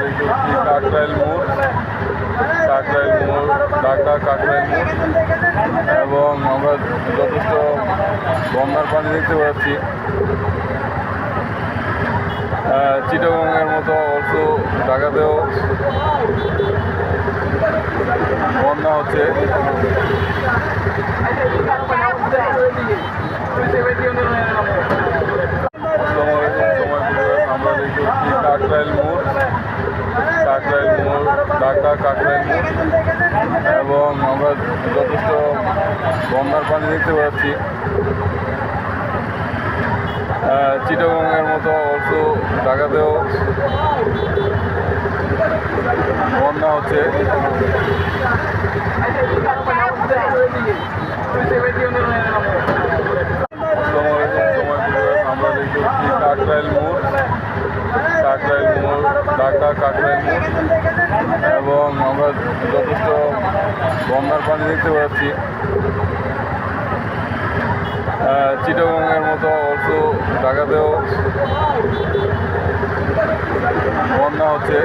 দেখতে পাচ্ছি কাকরাইল মোড়, ঢাকা কাকরাইল মোড়, এবং আমরা যথেষ্ট বন্যার পানি দেখতে পাচ্ছি। চিটাগংয়ের মতো অল্প ঢাকাতেও বন্যা হচ্ছে। আমরা দেখতে পাচ্ছি কাকরাইল মোড়, ঢাকা কাকরাইল মোড়, এবং আমরা যথেষ্ট বন্যার পানি দেখতে পাচ্ছি। চিটাগংয়ের মতো অল্প ঢাকাতেও বন্যা হচ্ছে। আমরা দেখতে পাচ্ছি কাকরাইল মোড়, ঢাকা কাকরাইল মোড়, এবং আমরা যথেষ্ট বন্যার পানি দেখতে পাচ্ছি। চিটাগংয়ের মতো অল্প ঢাকাতেও বন্যা হচ্ছে।